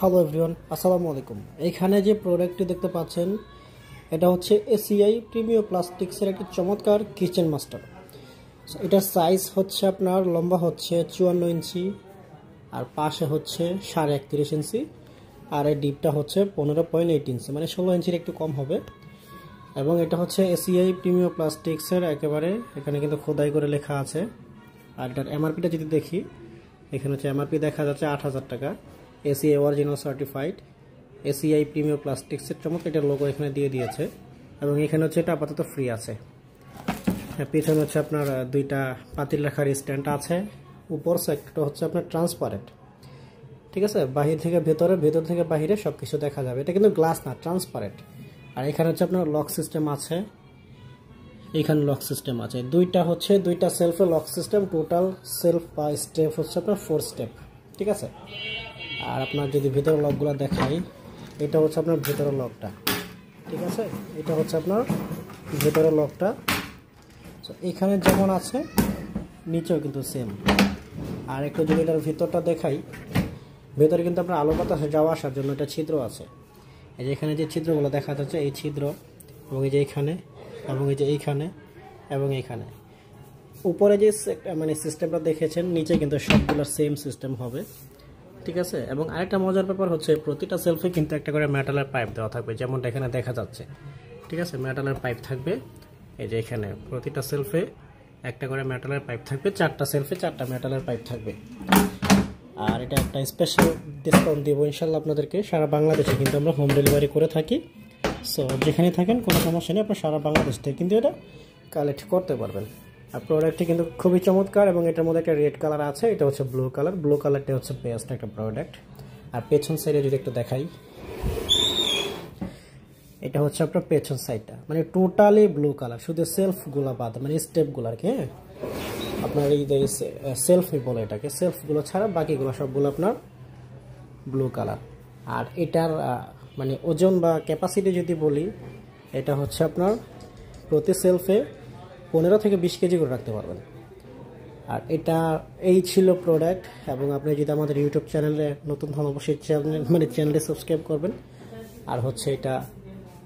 Hello everyone, আসসালামু আলাইকুম। এইখানে যে প্রোডাক্টটি দেখতে পাচ্ছেন এটা হচ্ছে এসিআই প্রিমিয়াম প্লাস্টিক্সের একটি চমৎকার কিচেন মাস্টার। এটার সাইজ হচ্ছে আপনার লম্বা হচ্ছে 54 ইঞ্চি, আর পাশে হচ্ছে 31.5 ইঞ্চি, আর এই ডিপটা হচ্ছে 15.8 ইঞ্চি, মানে 16 ইঞ্চির একটু কম হবে। এবং এটা হচ্ছে এসিআই প্রিমিয়াম প্লাস্টিক্সের, একেবারে এখানে কিন্তু খোদাই করে লেখা আছে। আর এটার এমআরপিটা যদি দেখি, এখানে হচ্ছে এমআরপি দেখা যাচ্ছে 8,000 টাকা। ACI original certified, ACI premium প্লাস্টিক্সের চমৎকার এটার লোগো এখানে দিয়ে দিয়েছে। এবং এখানে হচ্ছে এটা আপাতত ফ্রি আছে। পিছনে হচ্ছে আপনার দুইটা পাতিল রাখার স্ট্যান্ড আছে। উপর সাইডটা হচ্ছে আপনার ট্রান্সপারেন্ট, ঠিক আছে, বাহির থেকে ভেতরে, ভেতর থেকে বাহিরে সবকিছু দেখা যাবে। এটা কিন্তু গ্লাস না, ট্রান্সপারেন্ট। আর এখানে হচ্ছে আপনার লক সিস্টেম আছে, এখানে লক সিস্টেম আছে। দুইটা সেলফে লক সিস্টেম, টোটাল সেলফ বা স্টেপ হচ্ছে আপনার 4 স্টেপ, ঠিক আছে। আর আপনার যদি ভেতরের লকগুলো দেখাই, এটা হচ্ছে আপনার ভেতরের লকটা, ঠিক আছে। এটা হচ্ছে আপনার ভেতরের লকটা। এখানে যেমন আছে নিচেও কিন্তু সেম। আর একটু যদি এটার ভিতরটা দেখাই, ভেতরে কিন্তু আপনার আলো বাতাস যাওয়া আসার জন্য একটা ছিদ্র আছে। এই যে এখানে যে ছিদ্রগুলো দেখা যাচ্ছে, এই ছিদ্র, এবং এই যে এইখানে, এবং এই যে এইখানে, এবং এইখানে। উপরে যে মানে সিস্টেমটা দেখেছেন, নিচে কিন্তু সবগুলোর সেম সিস্টেম হবে, ঠিক আছে। এবং আরেকটা মজার ব্যাপার হচ্ছে, প্রতিটা সেলফে কিন্তু একটা করে মেটালের পাইপ দেওয়া থাকবে, যেমনটা এখানে দেখা যাচ্ছে, ঠিক আছে। মেটালের পাইপ থাকবে, এই যে এখানে প্রতিটা সেলফে একটা করে মেটালের পাইপ থাকবে। 4টা সেলফে 4টা মেটালের পাইপ থাকবে। আর এটা একটা স্পেশাল ডিসকাউন্ট দেবো ইনশাল্লাহ আপনাদেরকে। সারা বাংলাদেশে কিন্তু আমরা হোম ডেলিভারি করে থাকি। সো যেখানে থাকেন কোনো সমস্যা নেই, আপনার সারা বাংলাদেশ থেকে কিন্তু এটা কালেক্ট করতে পারবেন। আর প্রোডাক্টটি কিন্তু খুবই চমৎকার, এবং এটার মধ্যে একটা রেড কালার আছে, এটা হচ্ছে ব্লু কালার। ব্লু কালারটা হচ্ছে বেস্ট একটা প্রোডাক্ট। আর পেছন সাইডে যদি একটু দেখাই, এটা হচ্ছে আপনার পেছন সাইডটা, মানে টোটালি ব্লু কালার, শুধু সেলফগুলো বাদ, মানে স্টেপগুলো আর কি। হ্যাঁ, আপনার এই যে সেলফই বলে এটাকে, সেলফগুলো ছাড়া বাকিগুলো সবগুলো আপনার ব্লু কালার। আর এটার মানে ওজন বা ক্যাপাসিটি যদি বলি, এটা হচ্ছে আপনার প্রতি সেলফে 15 থেকে 20 কেজি করে রাখতে পারবেন। আর এটা এই ছিল প্রোডাক্ট। এবং আপনি যদি আমাদের ইউটিউব চ্যানেলে নতুন হন, অবশ্যই চ্যানেলে সাবস্ক্রাইব করবেন। আর হচ্ছে এটা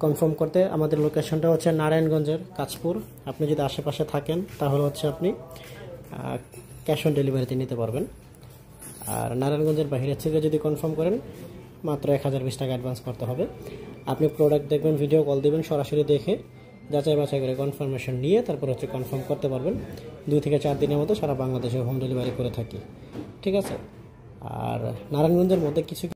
কনফার্ম করতে আমাদের লোকেশনটা হচ্ছে নারায়ণগঞ্জের কাঁচপুর। আপনি যদি আশেপাশে থাকেন তাহলে হচ্ছে আপনি ক্যাশ অন ডেলিভারিতে নিতে পারবেন। আর নারায়ণগঞ্জের বাইরে থেকে যদি কনফার্ম করেন, মাত্র 1020 টাকা অ্যাডভান্স করতে হবে। আপনি প্রোডাক্ট দেখবেন, ভিডিও কল দেবেন, সরাসরি দেখে যাচাই বাছাই করে কনফার্মেশন নিয়ে তারপর হচ্ছে কনফার্ম করতে পারবেন। 2 থেকে 4 দিনের মতো সারা বাংলাদেশে হোম ডেলিভারি করে থাকি, ঠিক আছে। আর নারায়ণগঞ্জের মধ্যে কিছু